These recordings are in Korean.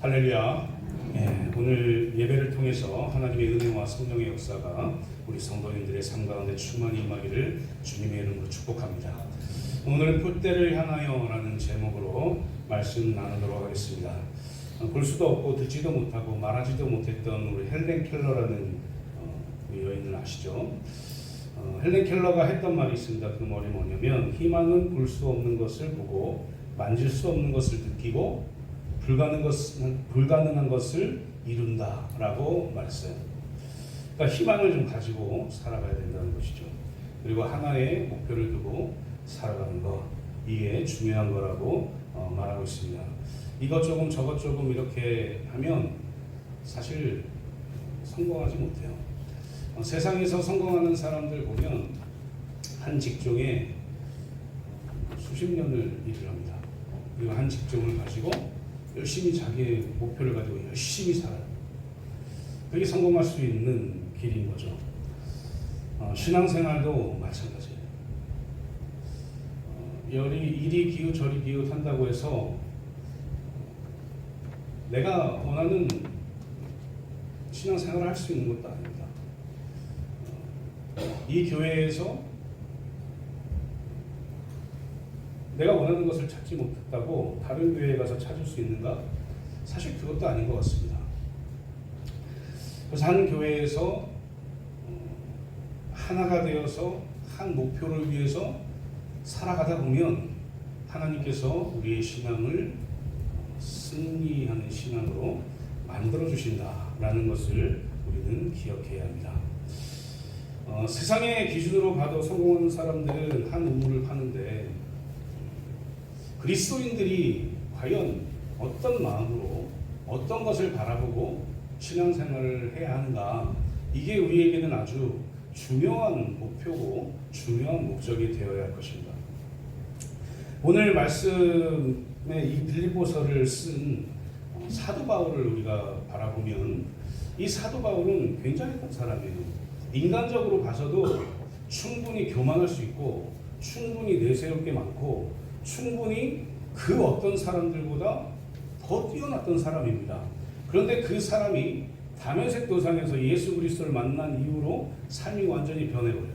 할렐루야. 오늘 예배를 통해서 하나님의 은혜와 성령의 역사가 우리 성도님들의 삶 가운데 충만히 임하기를 주님의 이름으로 축복합니다. 오늘은 풋대를 향하여라는 제목으로 말씀 나누도록 하겠습니다. 볼 수도 없고 듣지도 못하고 말하지도 못했던 우리 헬렌 켈러라는 우리 여인을 아시죠? 헬렌 켈러가 했던 말이 있습니다. 그 말이 뭐냐면 희망은 볼 수 없는 것을 보고 만질 수 없는 것을 느끼고 불가능한 것을 이룬다라고 말했어요. 그러니까 희망을 좀 가지고 살아가야 된다는 것이죠. 그리고 하나의 목표를 두고 살아가는 것, 이게 중요한 거라고 말하고 있습니다. 이것 조금 저것 조금 이렇게 하면 사실 성공하지 못해요. 세상에서 성공하는 사람들 보면 한 직종에 수십 년을 일을 합니다. 그리고 한 직종을 가지고 열심히 자기의 목표를 가지고 열심히 살아요. 그게 성공할 수 있는 길인 거죠. 신앙생활도 마찬가지예요. 이리 기웃 저리 기웃 한다고 해서 내가 원하는 신앙생활을 할 수 있는 것도 아닙니다. 이 교회에서 내가 원하는 것을 찾지 못했다고 다른 교회에 가서 찾을 수 있는가? 사실 그것도 아닌 것 같습니다. 그래서 한 교회에서 하나가 되어서 한 목표를 위해서 살아가다 보면 하나님께서 우리의 신앙을 승리하는 신앙으로 만들어 주신다라는 것을 우리는 기억해야 합니다. 세상의 기준으로 봐도 성공하는 사람들은 한 우물을 파는데 그리스도인들이 과연 어떤 마음으로 어떤 것을 바라보고 신앙생활을 해야 하는가, 이게 우리에게는 아주 중요한 목표고 중요한 목적이 되어야 할 것입니다. 오늘 말씀에 이 빌립보서를 쓴 사도 바울을 우리가 바라보면 이 사도 바울은 굉장히 큰 사람이에요. 인간적으로 봐서도 충분히 교만할 수 있고 충분히 내세울 게 많고 충분히 그 어떤 사람들보다 더 뛰어났던 사람입니다. 그런데 그 사람이 다메섹 도상에서 예수 그리스도를 만난 이후로 삶이 완전히 변해버려요.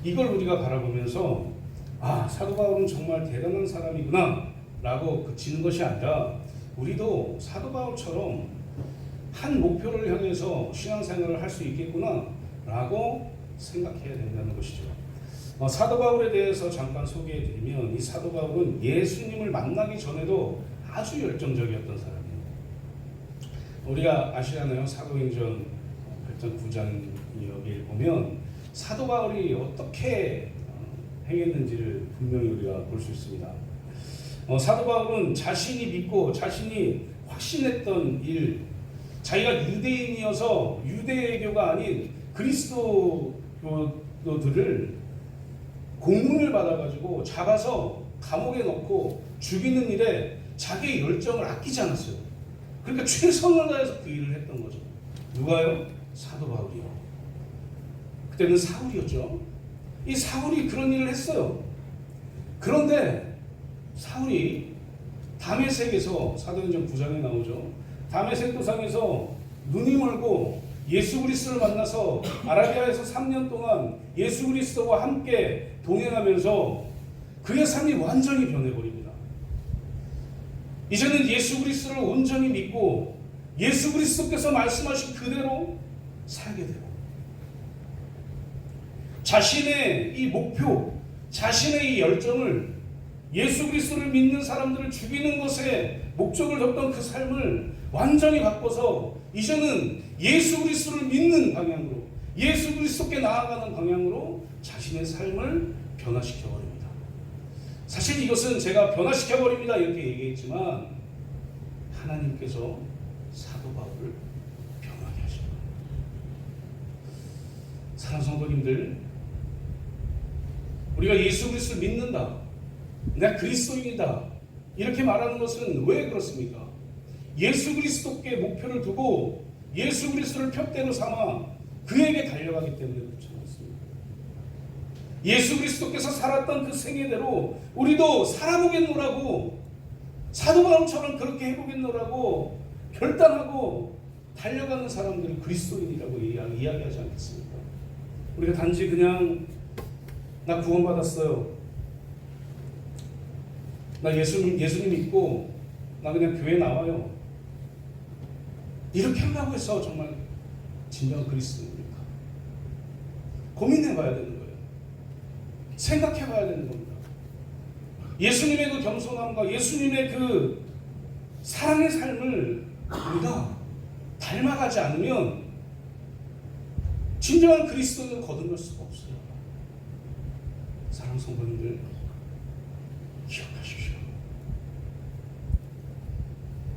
이걸 우리가 바라보면서 사도 바울은 정말 대단한 사람이구나 라고 그치는 것이 아니라 우리도 사도 바울처럼 한 목표를 향해서 신앙생활을 할 수 있겠구나 라고 생각해야 된다는 것이죠. 사도 바울에 대해서 잠깐 소개해 드리면 이 사도 바울은 예수님을 만나기 전에도 아주 열정적이었던 사람이에요. 우리가 아시잖아요. 사도행전 8장 9장 여기를 보면 사도 바울이 어떻게 행했는지를 분명히 우리가 볼 수 있습니다. 사도 바울은 자신이 믿고 자신이 확신했던 일, 자기가 유대인이어서 유대교가 아닌 그리스도교들을 공문을 받아가지고 잡아서 감옥에 넣고 죽이는 일에 자기의 열정을 아끼지 않았어요. 그러니까 최선을 다해서 그 일을 했던 거죠. 누가요? 사도 바울이요. 그때는 사울이었죠. 이 사울이 그런 일을 했어요. 그런데 사울이 다메섹에서 사도행전 9장에 나오죠. 다메섹 도상에서 눈이 멀고 예수 그리스도를 만나서 아라비아에서 3년 동안 예수 그리스도와 함께 동행하면서 그의 삶이 완전히 변해버립니다. 이제는 예수 그리스도를 온전히 믿고 예수 그리스도께서 말씀하신 그대로 살게 되고 자신의 이 목표, 자신의 이 열정을 예수 그리스도를 믿는 사람들을 죽이는 것에 목적을 뒀던 그 삶을 완전히 바꿔서 이제는 예수 그리스도를 믿는 방향으로, 예수 그리스도께 나아가는 방향으로 자신의 삶을 변화시켜버립니다. 사실 이것은 제가 변화시켜버립니다 이렇게 얘기했지만 하나님께서 사도 바울을 변하게 하신 거예요. 사랑하는 성도님들, 우리가 예수 그리스도를 믿는다, 내가 그리스도인이다 이렇게 말하는 것은 왜 그렇습니까? 예수 그리스도께 목표를 두고 예수 그리스도를 표대로 삼아 그에게 달려가기 때문에 그렇지 않습니다. 예수 그리스도께서 살았던 그 생애대로 우리도 살아보겠노라고, 사도 바울처럼 그렇게 해보겠노라고 결단하고 달려가는 사람들을 그리스도인이라고 이야기하지 않겠습니까? 우리가 단지 그냥 나 구원받았어요, 나 예수님 믿고 나 그냥 교회 나와요, 이렇게 한다고 해서 정말 진정한 그리스도입니까? 고민해봐야 되는 거예요. 생각해봐야 되는 겁니다. 예수님의 그 겸손함과 예수님의 그 사랑의 삶을 우리가 닮아가지 않으면 진정한 그리스도를 거듭날 수가 없어요. 사랑하는 성도님들, 기억하십시오.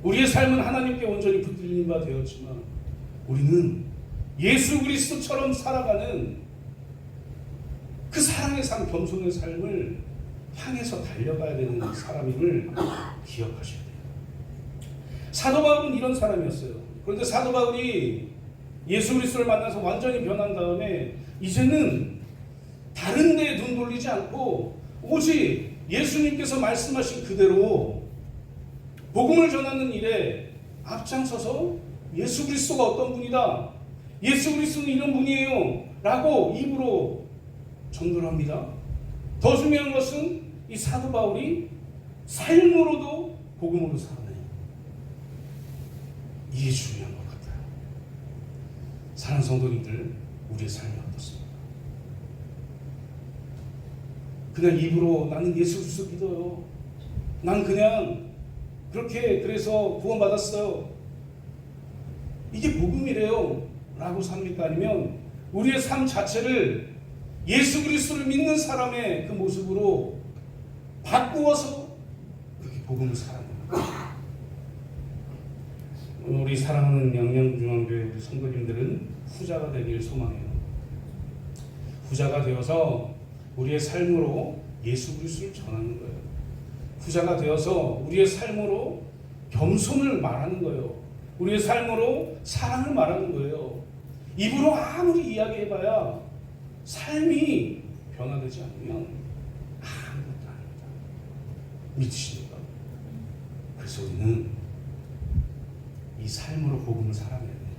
우리의 삶은 하나님께 온전히 붙들린 바 되었지만 우리는 예수 그리스도처럼 살아가는 그 사랑의 삶, 겸손의 삶을 향해서 달려가야 되는 사람임을 기억하셔야 돼요. 사도 바울은 이런 사람이었어요. 그런데 사도 바울이 예수 그리스도를 만나서 완전히 변한 다음에 이제는 다른 데에 눈 돌리지 않고 오직 예수님께서 말씀하신 그대로 복음을 전하는 일에 앞장서서 예수 그리스도가 어떤 분이다, 예수 그리스도는 이런 분이에요 라고 입으로 전도를 합니다. 더 중요한 것은 이 사도 바울이 삶으로도 복음으로 살아내요. 이게 중요한 것 같아요. 사랑하는 성도님들, 우리의 삶이 어떻습니까? 그냥 입으로 나는 예수 그리스도 믿어요, 난 그냥 그렇게 그래서 구원받았어요, 이게 복음이래요 라고 삽니까? 아니면 우리의 삶 자체를 예수 그리스도를 믿는 사람의 그 모습으로 바꾸어서 그렇게 복음을 살아냅니다. 우리 사랑하는 양양중앙교회 우리 성도님들은 후자가 되길 소망해요. 후자가 되어서 우리의 삶으로 예수 그리스도를 전하는 거예요. 후자가 되어서 우리의 삶으로 겸손을 말하는 거예요. 우리의 삶으로 사랑을 말하는 거예요. 입으로 아무리 이야기해봐야 삶이 변화되지 않으면 아무것도 아닙니다. 믿으십니까? 그래서 우리는 이 삶으로 복음을 살아내야 됩니다.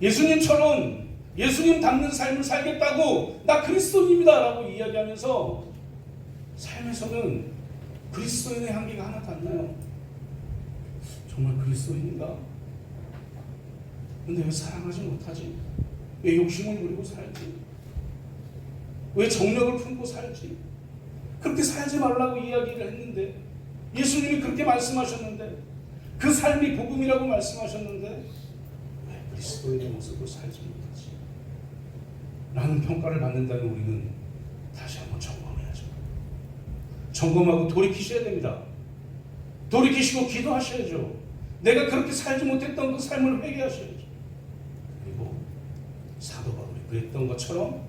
예수님처럼 예수님 닮는 삶을 살겠다고 나 그리스도인입니다 라고 이야기하면서 삶에서는 그리스도인의 향기가 하나도 안 나요. 정말 그리스도인인가? 근데 왜 사랑하지 못하지? 왜 욕심을 부리고 살지? 왜 정력을 품고 살지? 그렇게 살지 말라고 이야기를 했는데, 예수님이 그렇게 말씀하셨는데, 그 삶이 복음이라고 말씀하셨는데 왜 그리스도인의 모습으로 살지 못하지? 라는 평가를 받는다면 우리는 다시 한번 점검해야죠. 점검하고 돌이키셔야 됩니다. 돌이키시고 기도하셔야죠. 내가 그렇게 살지 못했던 그 삶을 회개하셔야죠. 그리고 사도 바울이 그랬던 것처럼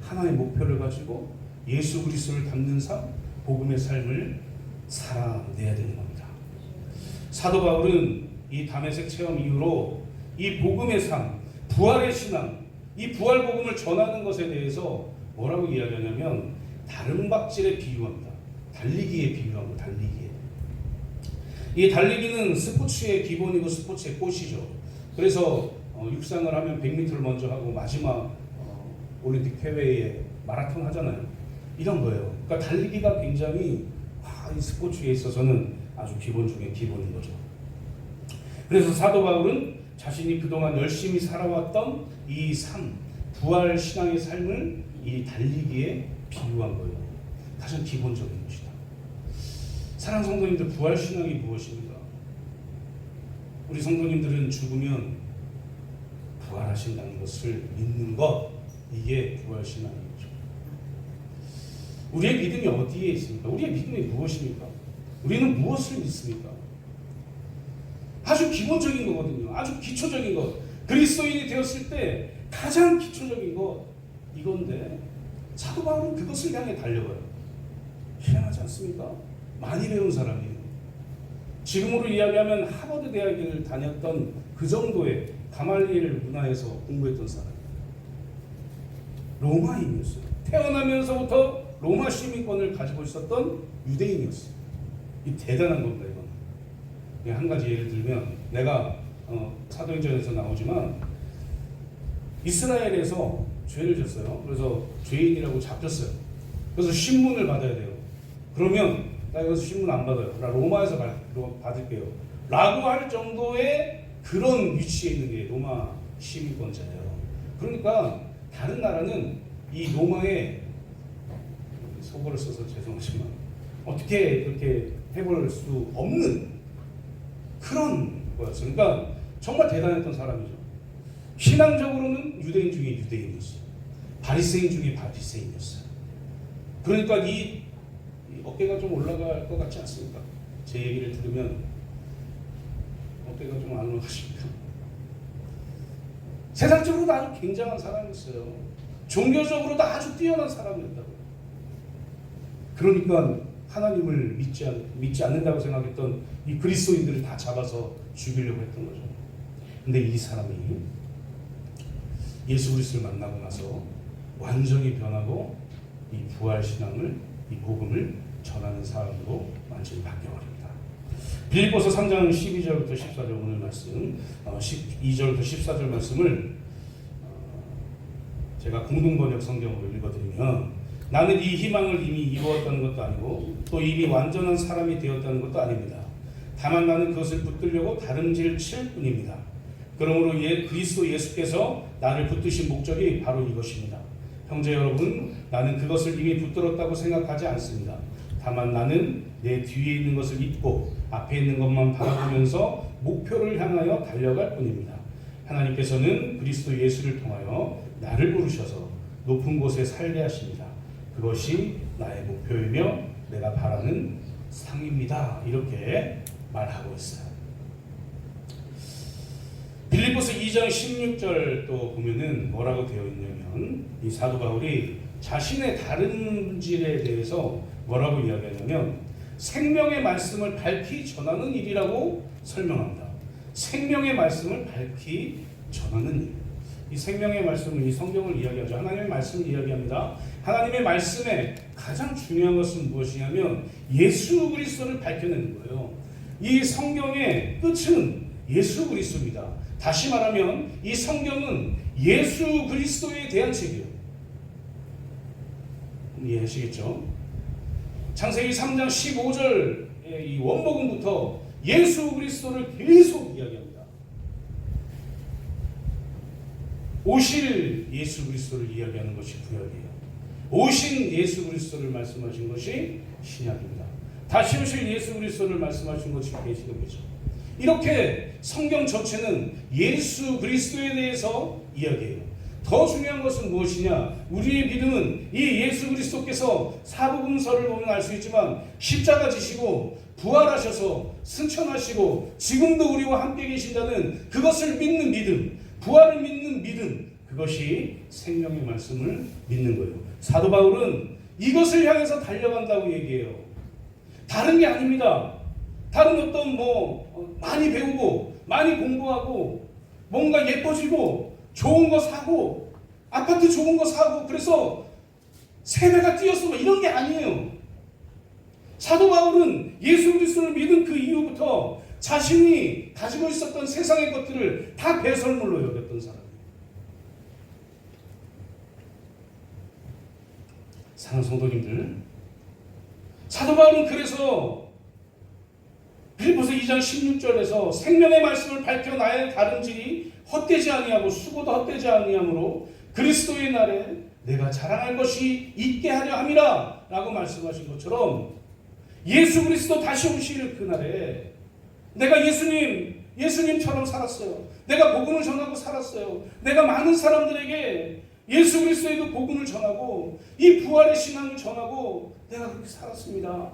하나의 목표를 가지고 예수 그리스도를 닮는 삶, 복음의 삶을 살아내야 되는 겁니다. 사도 바울은 이 다메섹 체험 이후로 이 복음의 삶, 부활의 신앙, 이 부활 복음을 전하는 것에 대해서 뭐라고 이야기하냐면 다름박질에 비유합니다. 달리기에 비유합니다. 달리기에. 이 달리기는 스포츠의 기본이고 스포츠의 꽃이죠. 그래서 육상을 하면 100m를 먼저 하고 마지막 올림픽 대회에 마라톤 하잖아요. 이런 거예요. 그러니까 달리기가 굉장히 이 스포츠에 있어서는 아주 기본 중에 기본인 거죠. 그래서 사도 바울은 자신이 그동안 열심히 살아왔던 이 삶, 부활 신앙의 삶을 이 달리기에 비유한 거예요. 가장 기본적인 것이다. 사랑하는 성도님들, 부활 신앙이 무엇입니까? 우리 성도님들은 죽으면 부활하신다는 것을 믿는 것, 이게 부활 신앙이죠. 우리의 믿음이 어디에 있습니까? 우리의 믿음이 무엇입니까? 우리는 무엇을 믿습니까? 아주 기본적인 거거든요. 아주 기초적인 것. 그리스도인이 되었을 때 가장 기초적인 것, 이건데 사도 바울은 그것을 향해 달려가요. 희한하지 않습니까? 많이 배운 사람이에요. 지금으로 이야기하면 하버드 대학을 다녔던 그 정도의 가말리엘 문화에서 공부했던 사람이에요. 로마인이었어요. 태어나면서부터 로마 시민권을 가지고 있었던 유대인이었어요. 이 대단한 겁니다, 이건. 한 가지 예를 들면 내가 사도행전에서 나오지만 이스라엘에서 죄를 졌어요. 그래서 죄인이라고 잡혔어요. 그래서 신문을 받아야 돼요. 그러면 나 여기서 신문 안 받아요. 나 로마에서 받을게요. 라고 할 정도의 그런 위치에 있는 게 로마 시민권자예요. 그러니까 다른 나라는 이 로마의 속어를 써서 죄송하지만 어떻게 그렇게 해볼 수 없는 그런 거였어요. 그러니까 정말 대단했던 사람이죠. 신앙적으로는 유대인 중에 유대인이었어요. 바리새인 중에 바리새인이었어요. 그러니까 이 어깨가 좀 올라갈 것 같지 않습니까? 제 얘기를 들으면 어깨가 좀 안 올라가십니까? 세상적으로도 아주 굉장한 사람이었어요. 종교적으로도 아주 뛰어난 사람이었다고요. 그러니까 하나님을 믿지 않는다고 생각했던 이 그리스도인들을 다 잡아서 죽이려고 했던 거죠. 근데 이 사람이 예수 그리스도를 만나고 나서 완전히 변하고 이 부활신앙을, 이 복음을 전하는 사람으로 완전히 바뀌어버립니다. 빌립보서 3장 12절부터 14절 오늘 말씀, 12절부터 14절 말씀을 제가 공동번역 성경으로 읽어드리면, 나는 이 희망을 이미 이루었다는 것도 아니고 또 이미 완전한 사람이 되었다는 것도 아닙니다. 다만 나는 그것을 붙들려고 다름질 칠 뿐입니다. 그러므로 그리스도 예수께서 나를 붙드신 목적이 바로 이것입니다. 형제 여러분, 나는 그것을 이미 붙들었다고 생각하지 않습니다. 다만 나는 내 뒤에 있는 것을 잊고 앞에 있는 것만 바라보면서 목표를 향하여 달려갈 뿐입니다. 하나님께서는 그리스도 예수를 통하여 나를 부르셔서 높은 곳에 살게 하십니다. 그것이 나의 목표이며 내가 바라는 상입니다. 이렇게 말하고 있어요. 빌립보서 2장 16절 또 보면은 뭐라고 되어 있냐면, 이 사도 바울이 자신의 다름질에 대해서 뭐라고 이야기하냐면 생명의 말씀을 밝히 전하는 일이라고 설명합니다. 생명의 말씀을 밝히 전하는 일. 이 생명의 말씀은 이 성경을 이야기하죠. 하나님의 말씀을 이야기합니다. 하나님의 말씀에 가장 중요한 것은 무엇이냐면 예수 그리스도를 밝혀내는 거예요. 이 성경의 끝은 예수 그리스도입니다. 다시 말하면 이 성경은 예수 그리스도에 대한 책이에요. 이해하시겠죠? 창세기 3장 15절의 이 원복음부터 예수 그리스도를 계속 이야기합니다. 오실 예수 그리스도를 이야기하는 것이 구약이에요. 오신 예수 그리스도를 말씀하신 것이 신약입니다. 다시 오실 예수 그리스도를 말씀하신 것이 계시록이죠. 이렇게 성경 전체는 예수 그리스도에 대해서 이야기해요. 더 중요한 것은 무엇이냐? 우리의 믿음은 이 예수 그리스도께서 사복음서를 보면 알 수 있지만 십자가 지시고 부활하셔서 승천하시고 지금도 우리와 함께 계신다는 그것을 믿는 믿음, 부활을 믿는 믿음, 그것이 생명의 말씀을 믿는 거예요. 사도 바울은 이것을 향해서 달려간다고 얘기해요. 다른 게 아닙니다. 다른 어떤 많이 배우고 많이 공부하고 뭔가 예뻐지고 좋은 거 사고 아파트 좋은 거 사고 그래서 세배가 뛰었어 이런 게 아니에요. 사도 바울은 예수 그리스도를 믿은 그 이후부터 자신이 가지고 있었던 세상의 것들을 다 배설물로 여겼던 사람이에요. 사랑하는 성도님들, 사도 바울은 그래서 빌립보서 2장 16절에서 생명의 말씀을 밝혀 나의 다름질이 헛되지 아니하고 수고도 헛되지 아니하므로 그리스도의 날에 내가 자랑할 것이 있게 하려 함이라 라고 말씀하신 것처럼 예수 그리스도 다시 오실 그날에 내가 예수님처럼 살았어요. 내가 복음을 전하고 살았어요. 내가 많은 사람들에게 예수 그리스도에도 복음을 전하고 이 부활의 신앙을 전하고 내가 그렇게 살았습니다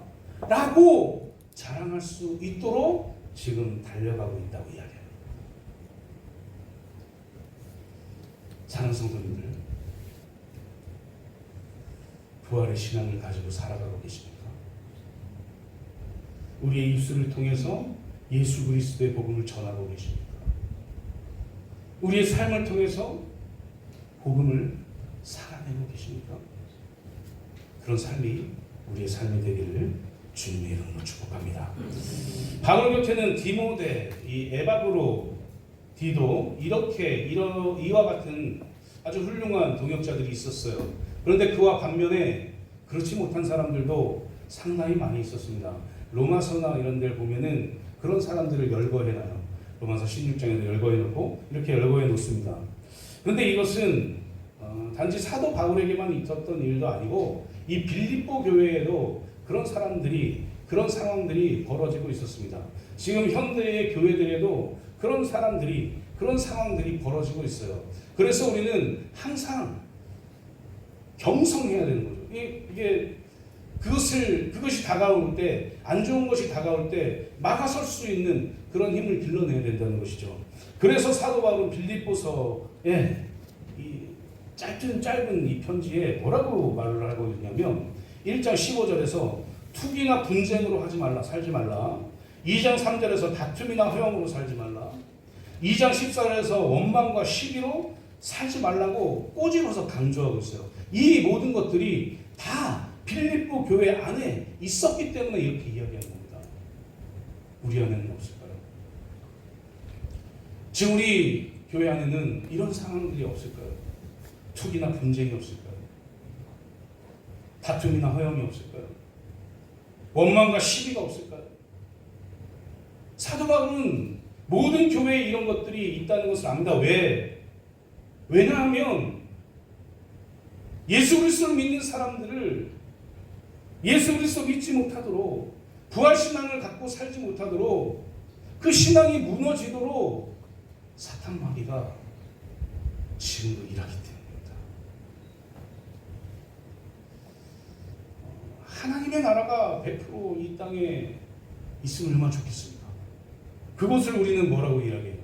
라고 자랑할 수 있도록 지금 달려가고 있다고 이야기해요. 사랑하는 성도님들, 부활의 신앙을 가지고 살아가고 계십니까? 우리의 입술을 통해서 예수 그리스도의 복음을 전하고 계십니까? 우리의 삶을 통해서 복음을 살아내고 계십니까? 그런 삶이 우리의 삶이 되기를 주님의 이름으로 축복합니다. 바울 곁에는 디모데, 이 에바브로 디도 이와 같은 아주 훌륭한 동역자들이 있었어요. 그런데 그와 반면에 그렇지 못한 사람들도 상당히 많이 있었습니다. 로마서나 이런 데를 보면은 그런 사람들을 열거해놔요. 로마서 16장에도 열거해놓고 이렇게 열거해 놓습니다. 그런데 이것은 단지 사도 바울에게만 있었던 일도 아니고 이 빌립보 교회에도 그런 상황들이 벌어지고 있었습니다. 지금 현대의 교회들에도 그런 상황들이 벌어지고 있어요. 그래서 우리는 항상 경성해야 되는 거죠. 이게 그것이 다가올 때, 안 좋은 것이 다가올 때 막아설 수 있는 그런 힘을 길러내야 된다는 것이죠. 그래서 사도 바울은 빌립보서에 이 짧은 이 편지에 뭐라고 말을 하고 있냐면 1장 15절에서 투기나 분쟁으로 살지 말라. 2장 3절에서 다툼이나 허영으로 살지 말라. 2장 14절에서 원망과 시기로 살지 말라고 꼬집어서 강조하고 있어요. 이 모든 것들이 다 빌립보 교회 안에 있었기 때문에 이렇게 이야기하는 겁니다. 우리 안에는 없을까요? 지금 우리 교회 안에는 이런 상황들이 없을까요? 투기나 분쟁이 없을까요? 다툼이나 허영이 없을까요? 원망과 시비가 없을까요? 사도 바울은 모든 교회에 이런 것들이 있다는 것을 압니다. 왜냐하면 예수 그리스도를 믿는 사람들을 예수 그리스도 믿지 못하도록, 부활신앙을 갖고 살지 못하도록, 그 신앙이 무너지도록 사탄 마귀가 지금도 일하기 때문입니다. 하나님의 나라가 100% 이 땅에 있으면 얼마나 좋겠습니까? 그곳을 우리는 뭐라고 이야기해요?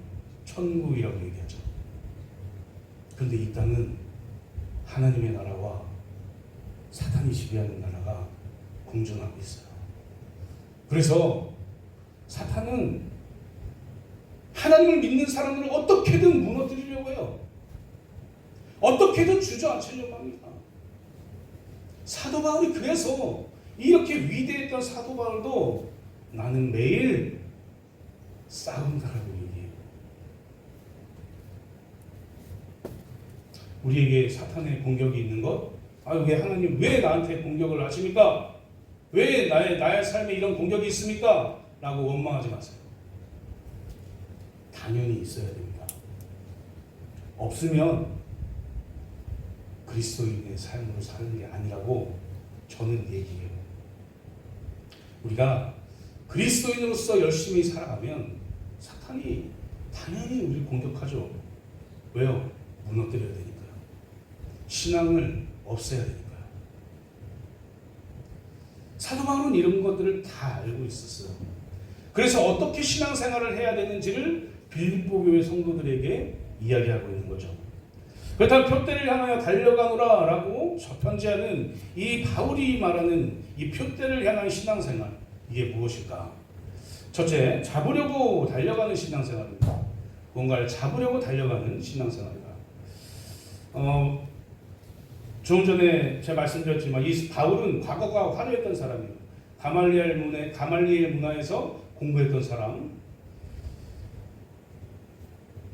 천국이라고 얘기하죠. 그런데 이 땅은 하나님의 나라와 사탄이 지배하는 나라가 공존하고 있어요. 그래서 사탄은 하나님을 믿는 사람들을 어떻게든 무너뜨리려고 해요. 어떻게든 주저앉히려고 합니다. 사도 바울이 그래서 이렇게 위대했던 사도 바울도 나는 매일 싸운다라고 얘기해요. 우리에게 사탄의 공격이 있는 것, 왜 하나님 왜 나한테 공격을 하십니까? 왜 나의 삶에 이런 공격이 있습니까? 라고 원망하지 마세요. 당연히 있어야 됩니다. 없으면 그리스도인의 삶으로 사는 게 아니라고 저는 얘기해요. 우리가 그리스도인으로서 열심히 살아가면 사탄이 당연히 우리를 공격하죠. 왜요? 무너뜨려야 되니까요. 신앙을 없애야 되니까요. 사도 바울은 이런 것들을 다 알고 있었어요. 그래서 어떻게 신앙생활을 해야 되는지를 빌립보 교회 성도들에게 이야기하고 있는 거죠. 그렇다면 표대를 향하여 달려가노라 라고 저 편지하는 이 바울이 말하는 이 표대를 향한 신앙생활, 이게 무엇일까? 첫째, 잡으려고 달려가는 신앙생활입니다. 뭔가를 잡으려고 달려가는 신앙생활이다. 조금 전에 제가 말씀드렸지만 이 바울은 과거가 화려했던 사람이에요. 가말리엘 문화에서 공부했던 사람,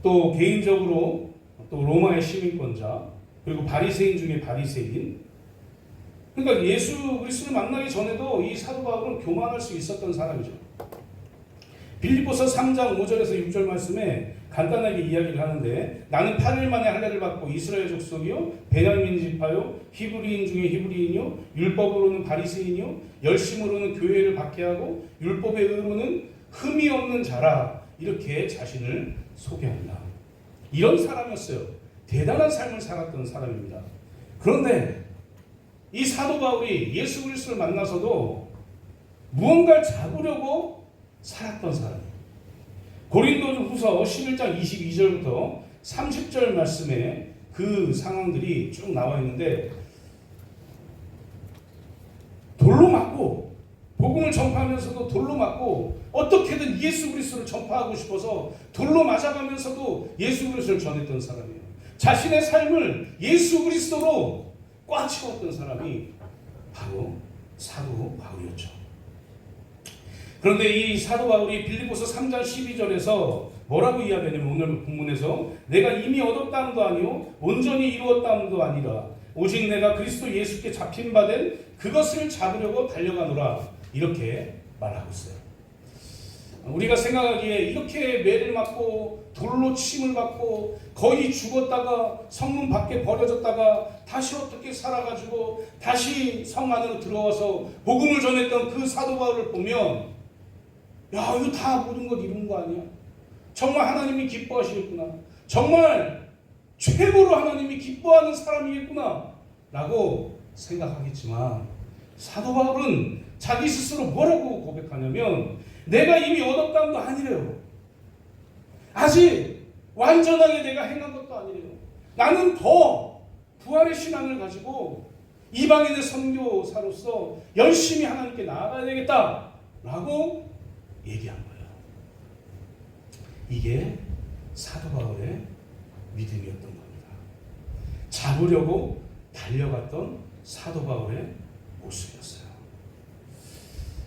또 개인적으로 또 로마의 시민권자, 그리고 바리새인 중에 바리새인. 그러니까 예수 그리스도를 만나기 전에도 이 사도 바울은 교만할 수 있었던 사람이죠. 빌립보서 3장 5절에서 6절 말씀에 간단하게 이야기를 하는데, 나는 8일 만에 할례를 받고 이스라엘 족속이요 베냐민 지파요 히브리인 중에 히브리인이요 율법으로는 바리새인이요 열심으로는 교회를 박해하고 율법의 의로는 흠이 없는 자라, 이렇게 자신을 소개합니다. 이런 사람이었어요. 대단한 삶을 살았던 사람입니다. 그런데 이 사도 바울이 예수 그리스도를 만나서도 무언가를 잡으려고 살았던 사람이에요. 고린도후서 11장 22절부터 30절 말씀에 그 상황들이 쭉 나와 있는데, 돌로 맞고 복음을 전파하면서도 돌로 맞고 어떻게든 예수 그리스도를 전파하고 싶어서 돌로 맞아가면서도 예수 그리스도를 전했던 사람이에요. 자신의 삶을 예수 그리스도로 꽉 채웠던 사람이 바로 사도 바울이었죠. 그런데 이 사도 바울이 빌립보서 3장 12절에서 뭐라고 이야기하냐면 오늘 본문에서 내가 이미 얻었다함도 아니요 온전히 이루었다함도 아니라 오직 내가 그리스도 예수께 잡힌 바 된 그것을 잡으려고 달려가노라 이렇게 말하고 있어요. 우리가 생각하기에 이렇게 매를 맞고 돌로 침을 받고 거의 죽었다가 성문 밖에 버려졌다가 다시 어떻게 살아가지고 다시 성 안으로 들어와서 복음을 전했던 그 사도 바울을 보면 야 이거 다 모든 것 이룬 거 아니야? 정말 하나님이 기뻐하시겠구나. 정말 최고로 하나님이 기뻐하는 사람이겠구나 라고 생각하겠지만 사도 바울은 자기 스스로 뭐라고 고백하냐면 내가 이미 얻었다는 아니래요. 아직 완전하게 내가 행한 것도 아니래요. 나는 더 부활의 신앙을 가지고 이방인의 선교사로서 열심히 하나님께 나아가야 되겠다라고 얘기한 거예요. 이게 사도 바울의 믿음이었던 겁니다. 잡으려고 달려갔던 사도 바울의 모습이었어요.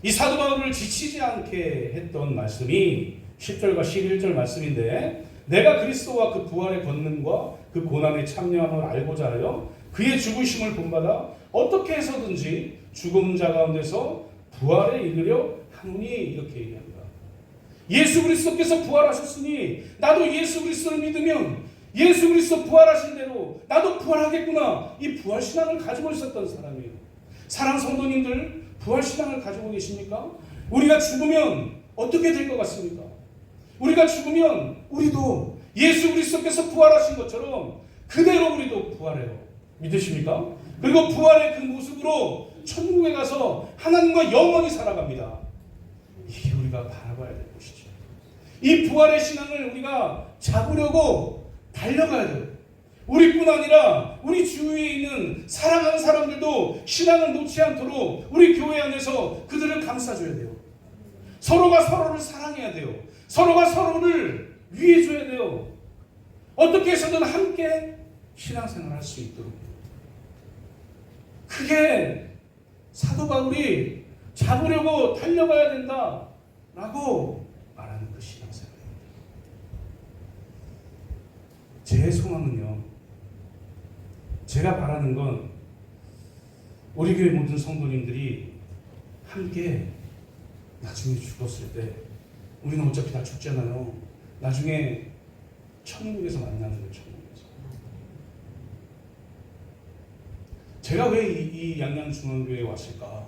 이 사도 바울을 지치지 않게 했던 말씀이 10절과 11절 말씀인데 내가 그리스도와 그 부활의 권능과 그 고난에 참여함을 알고자 하여 그의 죽으심을 본받아 어떻게 해서든지 죽은 자 가운데서 부활에 이르려 하노니 이렇게 얘기합니다. 예수 그리스도께서 부활하셨으니 나도 예수 그리스도를 믿으면 예수 그리스도 부활하신 대로 나도 부활하겠구나. 이 부활신앙을 가지고 있었던 사람이에요. 사랑하는 성도님들 부활신앙을 가지고 계십니까? 우리가 죽으면 어떻게 될 것 같습니까? 우리가 죽으면 우리도 예수 그리스도께서 부활하신 것처럼 그대로 우리도 부활해요. 믿으십니까? 그리고 부활의 그 모습으로 천국에 가서 하나님과 영원히 살아갑니다. 이게 우리가 바라봐야 될 것이죠. 이 부활의 신앙을 우리가 잡으려고 달려가야 돼요. 우리뿐 아니라 우리 주위에 있는 사랑하는 사람들도 신앙을 놓지 않도록 우리 교회 안에서 그들을 감싸줘야 돼요. 서로가 서로를 사랑해야 돼요. 서로가 서로를 위해줘야 돼요. 어떻게 해서든 함께 신앙생활을 할 수 있도록. 그게 사도 바울이 잡으려고 달려가야 된다라고 말하는 그 신앙생활입니다. 제 소망은요. 제가 바라는 건 우리 교회 모든 성도님들이 함께 나중에 죽었을 때 우리는 어차피 다 죽잖아요. 나중에 천국에서 만나는 거예요. 천국에서. 제가 왜 이 양양중앙교회에 왔을까?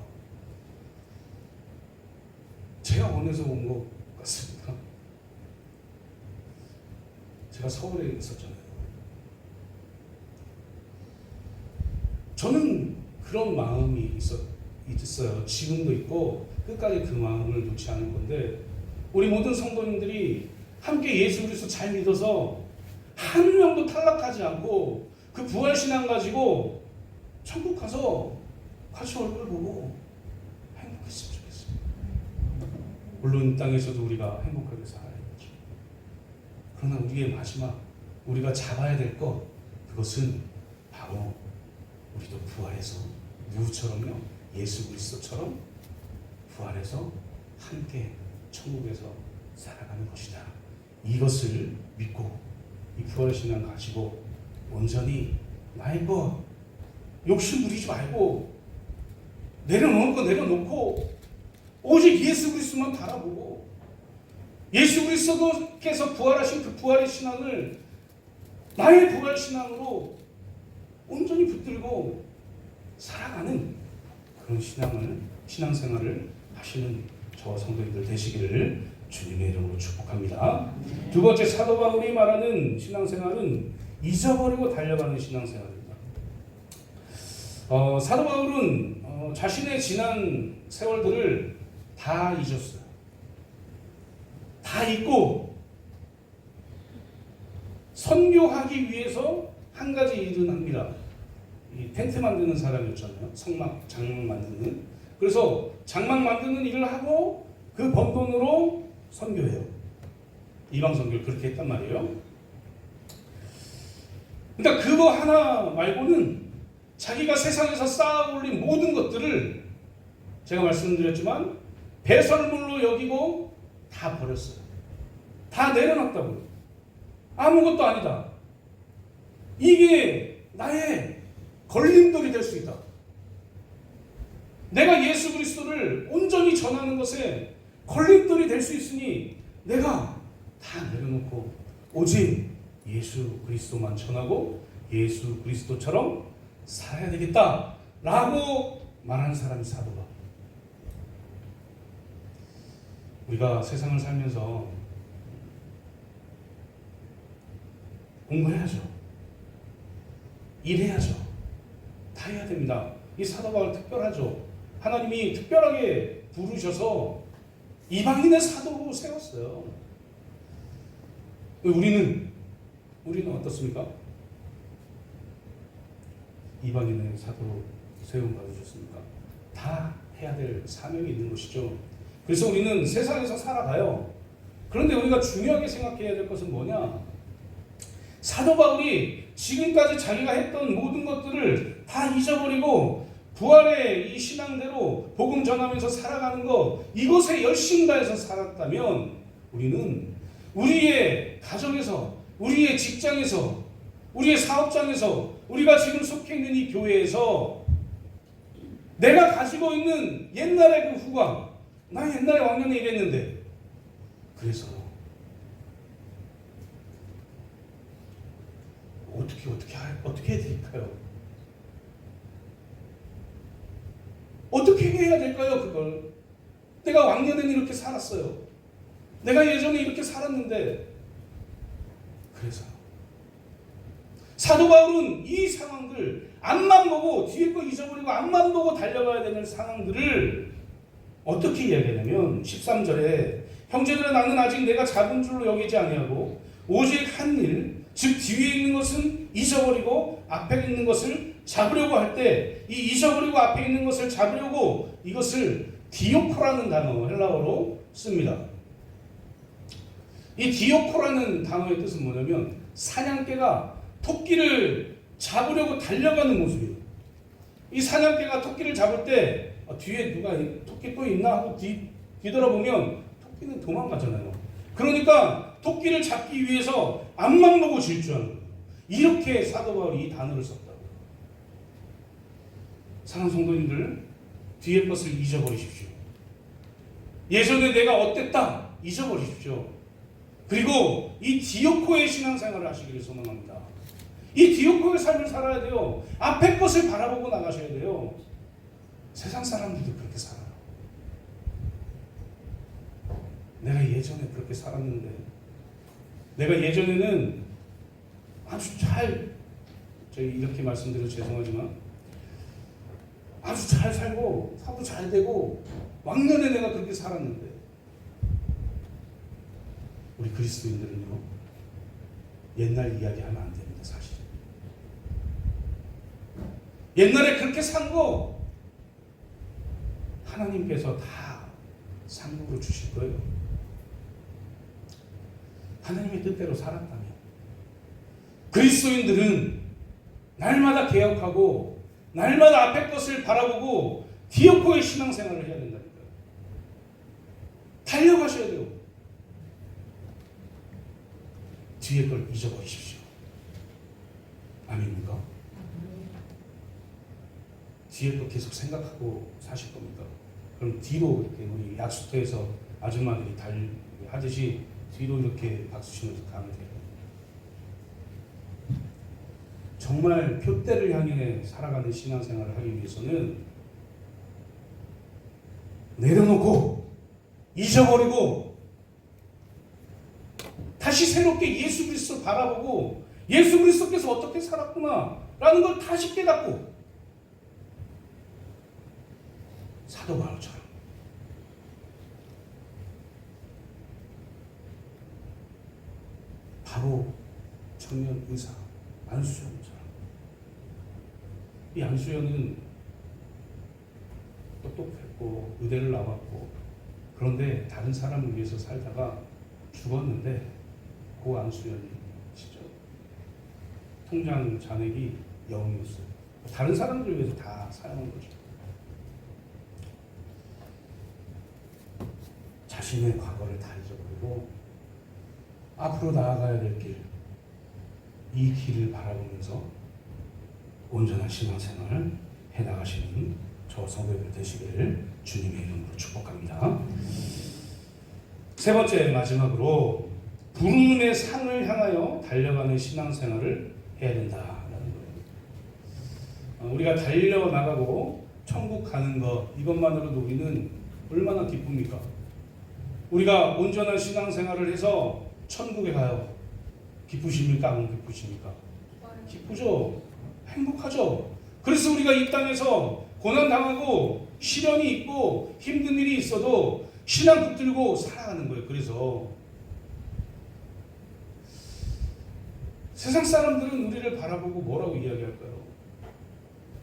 제가 원해서 온 것 같습니다. 제가 서울에 있었잖아요. 저는 그런 마음이 있어요. 지금도 있고 끝까지 그 마음을 놓지 않을 건데 우리 모든 성도님들이 함께 예수 그리스도 잘 믿어서 한 명도 탈락하지 않고 그 부활신앙 가지고 천국 가서 같이 얼굴 보고 행복했으면 좋겠어요. 물론 이 땅에서도 우리가 행복하게 살아야겠죠. 그러나 우리의 마지막 우리가 잡아야 될 것 그것은 바로 우리도 부활해서 누구처럼요? 예수 그리스도처럼 부활해서 함께 천국에서 살아가는 것이다. 이것을 믿고 이 부활의 신앙 가지고 온전히 나의 것 욕심 부리지 말고 내려놓을 거 내려놓고 오직 예수 그리스도만 바라보고 예수 그리스도께서 부활하신 그 부활의 신앙을 나의 부활 신앙으로 온전히 붙들고 살아가는 그런 신앙생활을 하시는 저와 성도님들 되시기를 주님의 이름으로 축복합니다. 두 번째 사도 바울이 말하는 신앙생활은 잊어버리고 달려가는 신앙생활입니다. 사도 바울은 자신의 지난 세월들을 다 잊었어요. 다 잊고 선교하기 위해서 한 가지 일은 합니다. 이 텐트 만드는 사람이었잖아요. 장막 만드는. 그래서 장막 만드는 일을 하고 그 번 돈으로 선교해요. 이방 선교를 그렇게 했단 말이에요. 그러니까 그거 하나 말고는 자기가 세상에서 쌓아 올린 모든 것들을 제가 말씀드렸지만 배설물로 여기고 다 버렸어요. 다 내려놨다고요. 아무것도 아니다. 이게 나의 걸림돌이 될 수 있다. 내가 예수 그리스도를 온전히 전하는 것에 걸림돌이 될 수 있으니 내가 다 내려놓고 오직 예수 그리스도만 전하고 예수 그리스도처럼 살아야 되겠다 라고 말하는 사람이 사도 바울. 우리가 세상을 살면서 공부해야죠. 일해야죠. 다 해야 됩니다. 이 사도 바울 특별하죠. 하나님이 특별하게 부르셔서 이방인의 사도로 세웠어요. 우리는 어떻습니까? 이방인의 사도로 세움 받으셨습니까? 다 해야 될 사명이 있는 것이죠. 그래서 우리는 세상에서 살아가요. 그런데 우리가 중요하게 생각해야 될 것은 뭐냐? 사도 바울이 지금까지 자기가 했던 모든 것들을 다 잊어버리고 부활의 이 신앙대로 복음 전하면서 살아가는 것, 이것에 열심 다해서 살았다면 우리는 우리의 가정에서, 우리의 직장에서, 우리의 사업장에서, 우리가 지금 속해 있는 이 교회에서 내가 가지고 있는 옛날의 그 후광, 나 옛날에 왕년에 이랬는데, 그래서 어떻게 해드릴까요? 어떻게 해야 될까요? 그걸 내가 왕년에는 이렇게 살았어요. 내가 예전에 이렇게 살았는데. 그래서 사도 바울은 이 상황들, 앞만 보고 뒤에 거 잊어버리고 앞만 보고 달려가야 되는 상황들을 어떻게 이야기하냐면 13절에 형제들아 나는 아직 내가 작은 줄로 여기지 아니하고 오직 한 일, 즉 뒤에 있는 것은 잊어버리고 앞에 있는 것을 잡으려고 할 때 이 잊어버리고 앞에 있는 것을 잡으려고 이것을 디오코라는 단어 헬라어로 씁니다. 이 디오코라는 단어의 뜻은 뭐냐면 사냥개가 토끼를 잡으려고 달려가는 모습이에요. 이 사냥개가 토끼를 잡을 때 뒤에 누가 토끼 또 있나 하고 뒤돌아보면 토끼는 도망가잖아요. 그러니까 토끼를 잡기 위해서 앞만 보고 질주하는 거예요. 이렇게 사도 바울이 이 단어를 썼다고요. 사랑하는 성도님들, 뒤의 것을 잊어버리십시오. 예전에 내가 어땠다 잊어버리십시오. 그리고 이 디오코의 신앙생활을 하시기를 소망합니다. 이 디오코의 삶을 살아야 돼요. 앞에 것을 바라보고 나가셔야 돼요. 세상 사람들도 그렇게 살아요. 내가 예전에 그렇게 살았는데, 내가 예전에는 아주 저희 이렇게 말씀드려서 죄송하지만 아주 잘 살고 사도 잘 되고 왕년에 내가 그렇게 살았는데, 우리 그리스도인들은요 옛날 이야기하면 안 됩니다. 사실 옛날에 그렇게 산 거 하나님께서 다 상급으로 주실 거예요. 하나님의 뜻대로 살았다면. 그리스도인들은 날마다 개혁하고 날마다 앞에 것을 바라보고 디오코의 신앙생활을 해야 된다니까요. 달려가셔야 돼요. 뒤에 걸 잊어버리십시오. 아멘입니까? 뒤에 거 계속 생각하고 사실 겁니까? 그럼 뒤로 이렇게 우리 약수터에서 아줌마들이 하듯이 뒤로 이렇게 박수 치면서 가면 돼요. 정말 표대를 향해 살아가는 신앙생활을 하기 위해서는 내려놓고 잊어버리고 다시 새롭게 예수 그리스도를 바라보고 예수 그리스도께서 어떻게 살았구나 라는 걸 다시 깨닫고 사도 바울처럼 바로 청년 의사 안수연처럼. 이 안수연은 똑똑했고 의대를 나왔고 그런데 다른 사람을 위해서 살다가 죽었는데 그 안수연이 진짜 통장 잔액이 0이었어요. 다른 사람들을 위해서 다 사용한 거죠. 자신의 과거를 다 잊어버리고 앞으로 나아가야 될 길, 이 길을 바라보면서 온전한 신앙생활을 해나가시는 저 성도들 되시기를 주님의 이름으로 축복합니다. 세 번째, 마지막으로 부름의 상을 향하여 달려가는 신앙생활을 해야 된다라는 거예요. 우리가 달려나가고 천국 가는 것, 이것만으로도 우리는 얼마나 기쁩니까? 우리가 온전한 신앙생활을 해서 천국에 가요. 기쁘십니까? 안 기쁘십니까? 기쁘죠. 행복하죠. 그래서 우리가 이 땅에서 고난당하고 시련이 있고 힘든 일이 있어도 신앙 붙들고 살아가는 거예요. 그래서 세상 사람들은 우리를 바라보고 뭐라고 이야기할까요?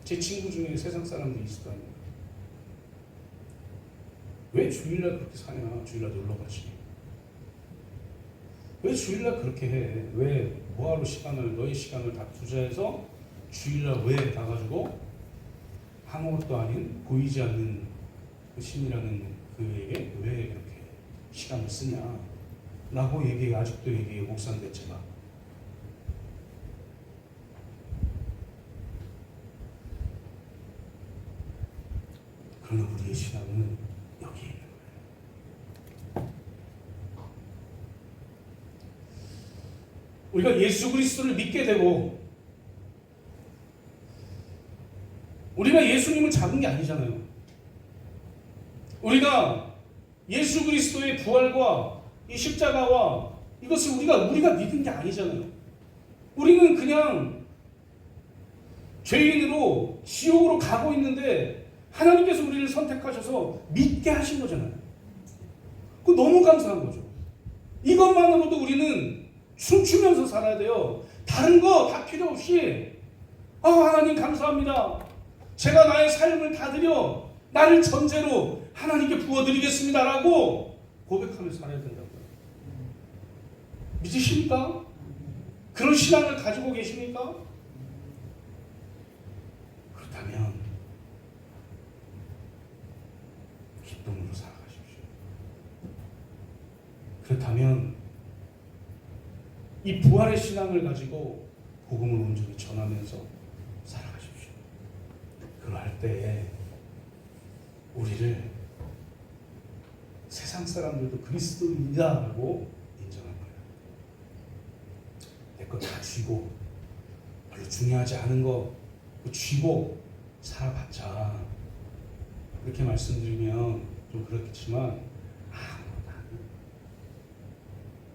제 친구 중에 세상 사람들이 있을 거 아니에요. 왜 주일날 그렇게 사냐? 주일날 놀러 가지. 왜 주일날 그렇게 해? 왜 뭐하러 너의 시간을 다 투자해서 주일날 왜 가가지고 아무것도 아닌 보이지 않는 그 신이라는 그에게 왜 이렇게 시간을 쓰냐? 라고 아직도 얘기해. 목사는 됐지만. 그러나 우리의 신앙은 여기에 있는 거예요. 우리가 예수 그리스도를 믿게 되고 우리가 예수님을 잡은 게 아니잖아요. 우리가 예수 그리스도의 부활과 이 십자가와 이것을 우리가 믿은 게 아니잖아요. 우리는 그냥 죄인으로 지옥으로 가고 있는데 하나님께서 우리를 선택하셔서 믿게 하신 거잖아요. 그거 너무 감사한 거죠. 이것만으로도 우리는 춤추면서 살아야 돼요. 다른 거 다 필요 없이 하나님 감사합니다. 제가 나의 삶을 다 드려 나를 전제로 하나님께 부어드리겠습니다 라고 고백하며 살아야 된다고요. 믿으십니까? 그런 신앙을 가지고 계십니까? 그렇다면 기쁨으로 살아가십시오. 그렇다면 이 부활의 신앙을 가지고 복음을 온전히 전하면서 살아가십시오. 그럴 때에 우리를 세상 사람들도 그리스도인이다라고 인정할 거예요. 내 거 다 쥐고 별로 중요하지 않은 거 쥐고 살아봤자 그렇게 말씀드리면 좀 그렇겠지만 아무것도 아니에요.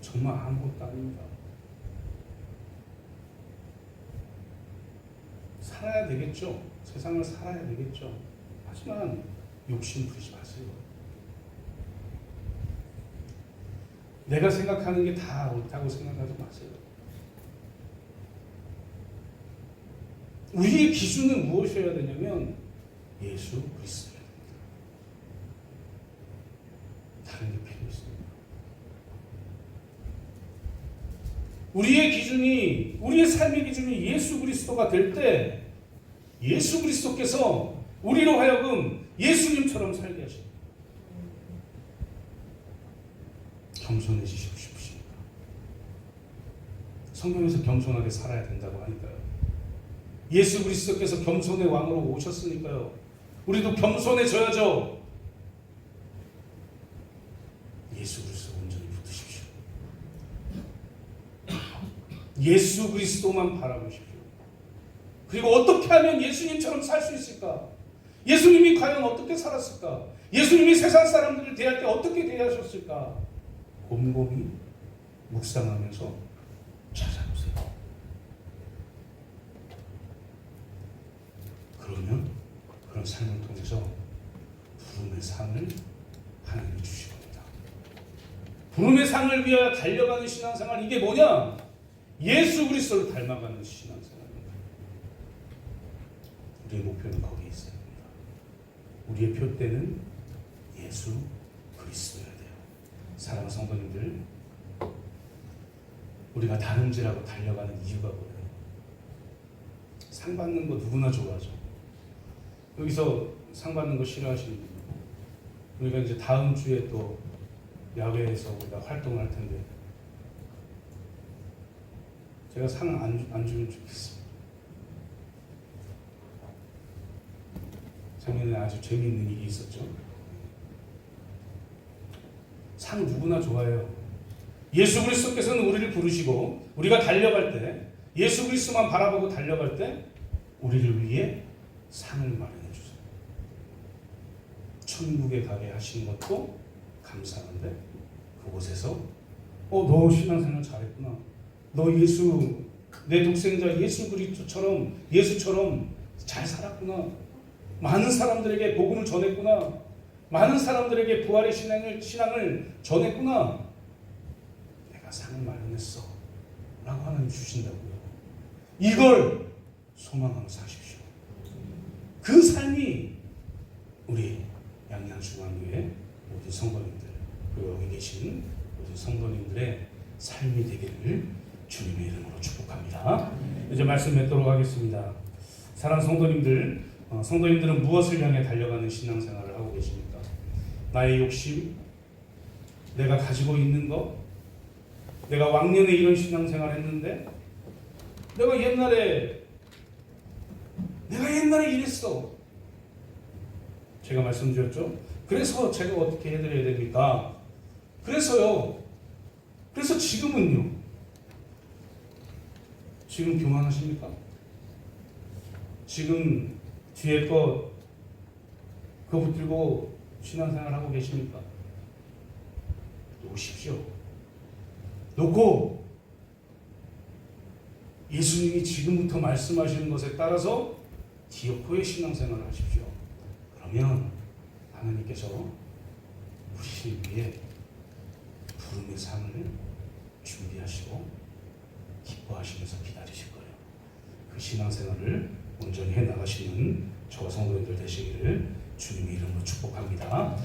정말 아무것도 아닙니다. 살아야 되겠죠. 세상을 살아야 되겠죠. 하지만 욕심 부리지 마세요. 내가 생각하는 게 다 옳다고 생각하지 마세요. 우리의 기준은 무엇이어야 되냐면 예수 그리스도여야 됩니다. 다른 게 필요 있습니다. 우리의 기준이, 우리의 삶의 기준이 예수 그리스도가 될 때 예수 그리스도께서 우리로 하여금 예수님처럼 살게 하십니다. 겸손해지시고 싶으십니까? 성경에서 겸손하게 살아야 된다고 하니까요. 예수 그리스도께서 겸손의 왕으로 오셨으니까요. 우리도 겸손해져야죠. 예수 그리스도 온전히 붙으십시오. 예수 그리스도만 바라보십시오. 그리고 어떻게 하면 예수님처럼 살 수 있을까? 예수님이 과연 어떻게 살았을까? 예수님이 세상 사람들을 대할 때 어떻게 대하셨을까? 곰곰이 묵상하면서 찾아보세요. 그러면 그런 삶을 통해서 부름의 상을 하나님이 주실 겁니다. 부름의 상을 위하여 달려가는 신앙생활, 이게 뭐냐? 예수 그리스도를 닮아가는 신앙생활입니다. 우리의 목표는 거기에 있어야 됩니다. 우리의 표대는 예수 그리스도여야 돼요. 사랑하는 성도님들, 우리가 다름질하고 달려가는 이유가 뭐예요? 상 받는 거 누구나 좋아하죠. 여기서 상 받는 거 싫어하시는 분, 우리가 이제 다음 주에 또 야외에서 우리가 활동을 할 텐데 제가 상을 안 주면 좋겠습니다. 작년에 아주 재미있는 일이 있었죠. 상 누구나 좋아해요. 예수 그리스도께서는 우리를 부르시고 우리가 달려갈 때, 예수 그리스도만 바라보고 달려갈 때 우리를 위해 상을 마련해 주세요. 천국에 가게 하시는 것도 감사한데 그곳에서 너 신앙생활 잘했구나. 너 예수, 내 독생자 예수 그리스도처럼, 예수처럼 잘 살았구나. 많은 사람들에게 복음을 전했구나. 많은 사람들에게 부활의 신앙을 전했구나. 내가 상을 마련했어 라고 하나님 주신다고요. 이걸 소망하며 사십시오. 그 삶이 우리 양양중앙교회 모든 성도님들, 그리고 여기 계신 모든 성도님들의 삶이 되기를 주님의 이름으로 축복합니다. 이제 말씀 맺도록 하겠습니다. 사랑하는 성도님들, 성도님들은 무엇을 향해 달려가는 신앙생활을 하고 계십니까? 나의 욕심, 내가 가지고 있는 것, 내가 왕년에 이런 신앙생활을 했는데 내가 옛날에 이랬어. 제가 말씀드렸죠. 그래서 제가 어떻게 해드려야 됩니까? 그래서 지금은요. 지금 교만하십니까? 지금 뒤에 거 그거 붙들고 신앙생활 하고 계십니까? 놓으십시오. 놓고 예수님이 지금부터 말씀하시는 것에 따라서 기어코의 신앙생활을 하십시오. 그러면 하나님께서 우리를 위해 부름의 상을 준비하시고 기뻐하시면서 기다리실 거예요. 그 신앙생활을 온전히 해나가시는 저와 성도님들 되시기를 주님의 이름으로 축복합니다.